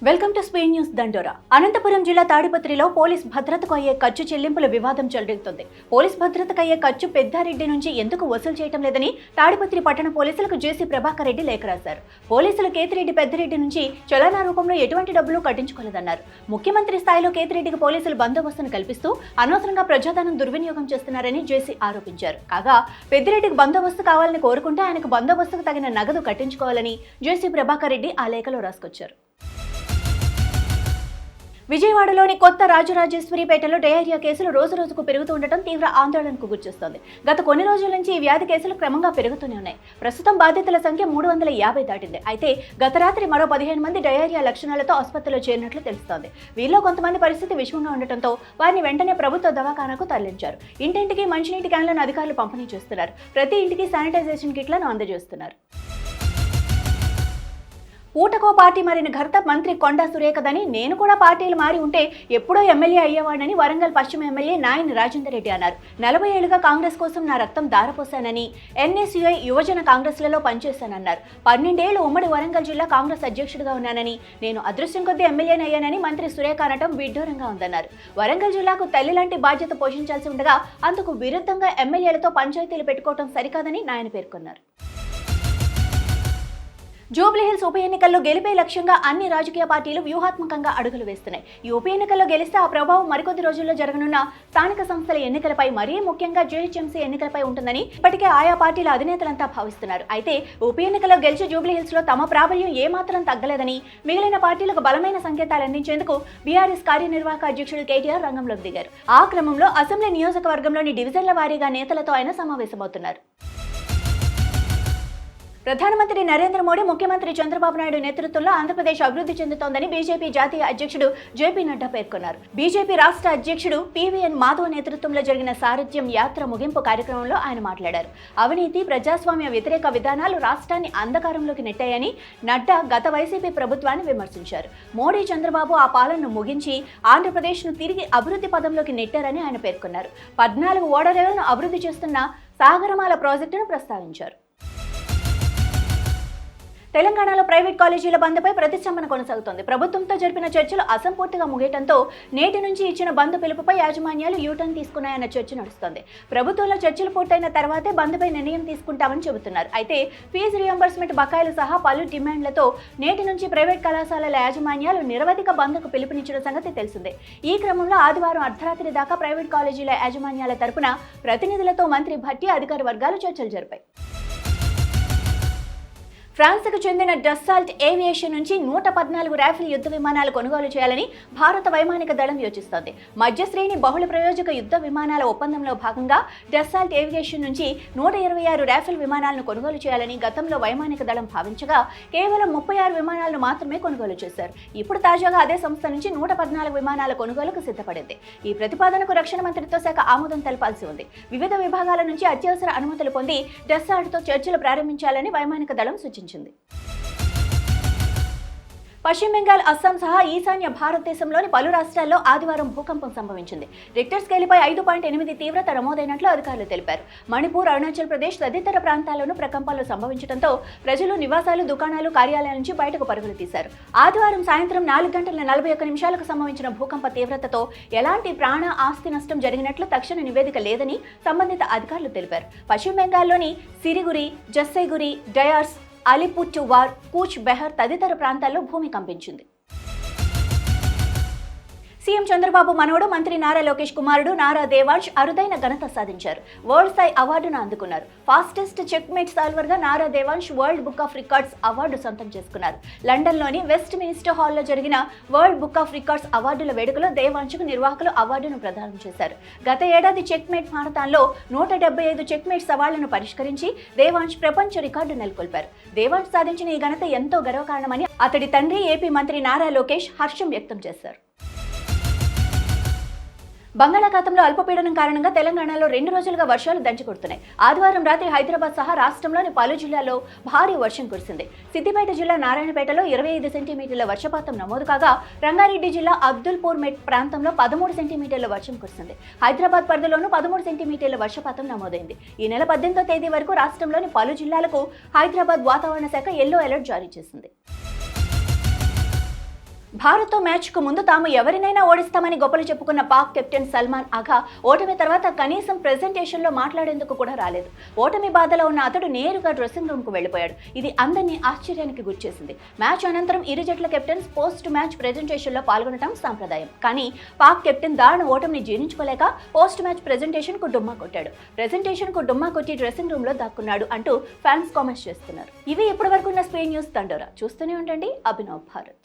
Welcome to speed news దండోరా. అనంతపురం జిల్లా తాడిపత్రిలో పోలీస్ భద్రతకు అయ్యే ఖర్చు చెల్లింపుల వివాదం చెలరేగుతోంది. పోలీస్ భద్రతకు అయ్యే ఖర్చు పెద్దారెడ్డి నుంచి ఎందుకు వసూలు చేయడం లేదని తాడిపత్రి పట్టణ పోలీసులకు జేసీ ప్రభాకర్ రెడ్డి లేఖ రాశారు. పోలీసులు కేతిరెడ్డి పెద్దారెడ్డి నుంచి చలానా రూపంలో ఎటువంటి డబ్బులు కట్టించుకోలేదన్నారు. ముఖ్యమంత్రి స్థాయిలో కేతిరెడ్డికి పోలీసులు బందోబస్తును కల్పిస్తూ అనవసరంగా ప్రజాధనం దుర్వినియోగం చేస్తున్నారని జేసీ ఆరోపించారు. కాగా పెద్దిరెడ్డికి బందోబస్తు కావాలని కోరుకుంటే ఆయనకు బందోబస్తుకు తగిన నగదు కట్టించుకోవాలని జేసీ ప్రభాకర్ రెడ్డి ఆ లేఖలో రాసుకొచ్చారు. విజయవాడలోని కొత్త రాజరాజేశ్వరిపేటలో డయేరియా కేసులు రోజురోజుకు పెరుగుతుండటం తీవ్ర ఆందోళనకు గురిచేస్తోంది. గత కొన్ని రోజుల నుంచి ఈ వ్యాధి కేసులు క్రమంగా పెరుగుతూనే ఉన్నాయి. ప్రస్తుతం బాధితుల సంఖ్య 350 దాటింది. అయితే గత రాత్రి మరో 15 మంది డయేరియా లక్షణాలతో ఆసుపత్రిలో చేరినట్లు తెలుస్తోంది. వీరిలో కొంతమంది పరిస్థితి విషమంగా ఉండటంతో వారిని వెంటనే ప్రభుత్వ దవాఖానాకు తరలించారు. ఇంటింటికి మంచినీటి క్యాన్లను అధికారులు పంపిణీ చేస్తున్నారు. ప్రతి ఇంటికి శానిటైజేషన్ కిట్లను అందజేస్తున్నారు. పూటకో పార్టీ మారిన ఘనత మంత్రి కొండా సురేఖదని, నేను కూడా పార్టీలు మారి ఉంటే ఎప్పుడో ఎమ్మెల్యే అయ్యేవాడని వరంగల్ పశ్చిమ ఎమ్మెల్యే నాయని రాజేందర్ రెడ్డి అన్నారు. 40 ఏళ్లుగా కాంగ్రెస్ కోసం నా రక్తం దారపోశానని, ఎన్ఎస్యుఐ యువజన కాంగ్రెస్లలో పనిచేశానన్నారు. 12 ఏళ్లు ఉమ్మడి వరంగల్ జిల్లా కాంగ్రెస్ అధ్యక్షుడిగా ఉన్నానని, నేను అదృష్టం కొద్దీ ఎమ్మెల్యేని అయ్యానని మంత్రి సురేఖ అనటం విడ్డూరంగా ఉందన్నారు. వరంగల్ జిల్లాకు తల్లి లాంటి బాధ్యత పోషించాల్సి ఉండగా అందుకు విరుద్ధంగా ఎమ్మెల్యేలతో పంచాయతీలు పెట్టుకోవడం సరికాదని నాయన పేర్కొన్నారు. జూబ్లీహిల్స్ ఉప ఎన్నికల్లో గెలిపే లక్ష్యంగా అన్ని రాజకీయ పార్టీలు వ్యూహాత్మకంగా అడుగులు వేస్తున్నాయి. ఈ ఉప ఎన్నికల్లో గెలిస్తే ఆ ప్రభావం మరికొద్ది రోజుల్లో జరగనున్న స్థానిక సంస్థల ఎన్నికలపై, మరీ ముఖ్యంగా జీహెచ్ఎంసీ ఎన్నికలపై ఉంటుందని ఇప్పటికే ఆయా పార్టీల అధినేతలంతా భావిస్తున్నారు. అయితే ఉప ఎన్నికల్లో గెలిచి జూబ్లీహిల్స్ లో తమ ప్రాబల్యం ఏమాత్రం తగ్గలేదని, మిగిలిన పార్టీలకు బలమైన సంకేతాలు అందించేందుకు బీఆర్ఎస్ కార్యనిర్వాహక అధ్యక్షుడు కేటీఆర్ రంగంలోకి దిగారు. ఆ క్రమంలో అసెంబ్లీ నియోజకవర్గంలోని డివిజన్ల వారీగా నేతలతో ఆయన సమావేశమవుతున్నారు. ప్రధానమంత్రి నరేంద్ర మోడీ, ముఖ్యమంత్రి చంద్రబాబు నాయుడు నేతృత్వంలో ఆంధ్రప్రదేశ్ అభివృద్ధి చెందుతోందని బీజేపీ జాతీయ అధ్యక్షుడు జేపీ నడ్డా పేర్కొన్నారు. బీజేపీ రాష్ట్ర అధ్యక్షుడు పీవీఎన్ మాధవ్ నేతృత్వంలో జరిగిన సారథ్యం యాత్ర ముగింపు కార్యక్రమంలో ఆయన మాట్లాడారు. అవినీతి, ప్రజాస్వామ్య వ్యతిరేక విధానాలు రాష్ట్రాన్ని అంధకారంలోకి నెట్టాయని నడ్డా గత వైసీపీ ప్రభుత్వాన్ని విమర్శించారు. మోడీ, చంద్రబాబు ఆ పాలనను ముగించి ఆంధ్రప్రదేశ్ను తిరిగి అభివృద్ధి పదంలోకి నెట్టారని ఆయన పేర్కొన్నారు. 14 ఓడరేవులను అభివృద్ధి చేస్తున్న సాగరమాల ప్రాజెక్టును ప్రస్తావించారు. తెలంగాణలో ప్రైవేట్ కాలేజీల బంద్పై ప్రతిష్టంభన కొనసాగుతోంది. ప్రభుత్వంతో జరిపిన చర్చలు అసంపూర్తిగా ముగియటంతో నేటి నుంచి ఇచ్చిన బంద్ పిలుపుపై యాజమాన్యాలు యూటర్న్ తీసుకున్నాయన్న చర్చ నడుస్తోంది. ప్రభుత్వంలో చర్చలు పూర్తయిన తర్వాతే బంద్పై నిర్ణయం తీసుకుంటామని చెబుతున్నారు. అయితే ఫీజు రియంబర్స్మెంట్ బకాయిలు సహా పలు డిమాండ్లతో నేటి నుంచి ప్రైవేట్ కళాశాలల యాజమాన్యాలు నిరవధిక బంద్కు పిలుపునిచ్చిన సంగతి తెలిసిందే. ఈ క్రమంలో ఆదివారం అర్ధరాత్రి దాకా ప్రైవేట్ కాలేజీల యాజమాన్యాల తరపున ప్రతినిధులతో మంత్రి భట్టి, అధికార వర్గాలు చర్చలు జరిపాయి. ఫ్రాన్స్కు చెందిన డస్సాల్ట్ ఏవియేషన్ నుంచి 114 రాఫెల్ యుద్ధ విమానాలు కొనుగోలు చేయాలని భారత వైమానిక దళం యోచిస్తోంది. మధ్యశ్రేణి బహుళ ప్రయోజక యుద్ధ విమానాల ఒప్పందంలో భాగంగా డస్సాల్ట్ ఏవియేషన్ నుంచి 126 రాఫెల్ విమానాలను కొనుగోలు చేయాలని గతంలో వైమానిక దళం భావించగా కేవలం 36 విమానాలను మాత్రమే కొనుగోలు చేశారు. ఇప్పుడు తాజాగా అదే సంస్థ నుంచి 114 విమానాల కొనుగోలుకు సిద్ధపడింది. ఈ ప్రతిపాదనకు రక్షణ మంత్రిత్వ శాఖ ఆమోదం తెలపాల్సి ఉంది. వివిధ విభాగాల నుంచి అత్యవసర అనుమతులు పొంది డస్సాల్ట్తో చర్చలు ప్రారంభించాలని వైమానిక దళం సూచించింది. పశ్చిమ బెంగాల్, అస్సాం సహా ఈశాన్య భారతదేశంలోని పలు రాష్ట్రాల్లో ఆదివారం భూకంపం సంభవించింది. రిక్టర్ స్కేలుపై 5.8 తీవ్రత నమోదైనట్లు అధికారులు తెలిపారు. మణిపూర్, అరుణాచల్ ప్రదేశ్ తదితర ప్రాంతాల్లోనూ ప్రకంపనలు సంభవించడంతో ప్రజలు నివాసాలు, దుకాణాలు, కార్యాలయాల నుంచి బయటకు పరుగులు తీశారు. ఆదివారం సాయంత్రం 4:41 సంభవించిన భూకంప తీవ్రతతో ఎలాంటి ప్రాణ, ఆస్తి నష్టం జరిగినట్లు తక్షణ నివేదిక లేదని సంబంధిత అధికారులు తెలిపారు. పశ్చిమ బెంగాల్లోని సిరిగురి, జస్సైగురి, డయార్స్, అలిపుర్దువార్, కూచ్ బెహర్ తదితర ప్రాంతాల్లో భూమి కంపించింది. సీఎం చంద్రబాబు మనవడు, మంత్రి నారా లోకేష్ కుమారుడు నారా దేవాంశ్ అరుదైన ఘనత సాధించారు. వరల్డ్ స్థాయి అవార్డును అందుకున్నారు. ఫాస్టెస్ట్ చెక్మేట్ సాల్వర్గా Nara Devansh world book of records award సొంతం చేసుకున్నారు. లండన్లోని వెస్ట్ మినిస్టర్ హాల్లో జరిగిన వరల్డ్ బుక్ ఆఫ్ రికార్డ్స్ అవార్డుల వేడుకలో దేవాంశ్కు నిర్వాహకులు అవార్డును ప్రదానం చేశారు. గత ఏడాది చెక్మేట్ మారథాన్లో 175 చెక్మేట్ సవాళ్లను పరిష్కరించి దేవాంశ్ ప్రపంచ రికార్డు నెలకొల్పారు. దేవాంశ్ సాధించిన ఈ ఘనత ఎంతో గర్వకారణమని అతడి తండ్రి ఏపీ మంత్రి నారా లోకేష్ హర్షం వ్యక్తం చేశారు. బంగాళాఖాతంలో అల్పపీడనం కారణంగా తెలంగాణలో 2 రోజులుగా వర్షాలు దంచుకొడుతున్నాయి. ఆదివారం రాత్రి హైదరాబాద్ సహా రాష్ట్రంలోని పలు జిల్లాల్లో భారీ వర్షం కురిసింది. సిద్దిపేట జిల్లా నారాయణపేటలో 25 సెంటీమీటర్ల వర్షపాతం నమోదు కాగా, రంగారెడ్డి జిల్లా అబ్దుల్పూర్ మెట్ ప్రాంతంలో 13 సెంటీమీటర్ల వర్షం కురిసింది. హైదరాబాద్ పరిధిలోనూ 13 సెంటీమీటర్ల వర్షపాతం నమోదైంది. ఈ నెల 18వ తేదీ వరకు రాష్ట్రంలోని పలు జిల్లాలకు హైదరాబాద్ వాతావరణ శాఖ ఎల్లో అలర్ట్ జారీ చేసింది. భారత్తో మ్యాచ్కు ముందు తాము ఎవరినైనా ఓడిస్తామని గొప్పలు చెప్పుకున్న పాక్ కెప్టెన్ సల్మాన్ ఆఘా ఓటమి తర్వాత కనీసం ప్రెజెంటేషన్లో మాట్లాడేందుకు కూడా రాలేదు. ఓటమి బాధలో ఉన్న అతడు నేరుగా డ్రెస్సింగ్ రూమ్కు వెళ్లిపోయాడు. ఇది అందరినీ ఆశ్చర్యానికి గురిచేసింది. మ్యాచ్ అనంతరం ఇరు జట్ల కెప్టెన్స్ పోస్ట్ మ్యాచ్ ప్రెజెంటేషన్లో పాల్గొనడం సాంప్రదాయం. కానీ పాక్ కెప్టెన్ దారుణ ఓటమిని జీర్ణించుకోలేక పోస్ట్ మ్యాచ్ ప్రెజెంటేషన్కు డుమ్మా కొట్టాడు. ప్రెజెంటేషన్కు డుమ్మా కొట్టి డ్రెస్సింగ్ రూమ్లో దాక్కున్నాడు అంటూ ఫ్యాన్స్ కామెంట్స్ చేస్తున్నారు. ఇవి ఇప్పటివరకు ఉన్న స్క్రీన్ న్యూస్ తండోరా. చూస్తూనే ఉండండి అభినవ్ భారత్.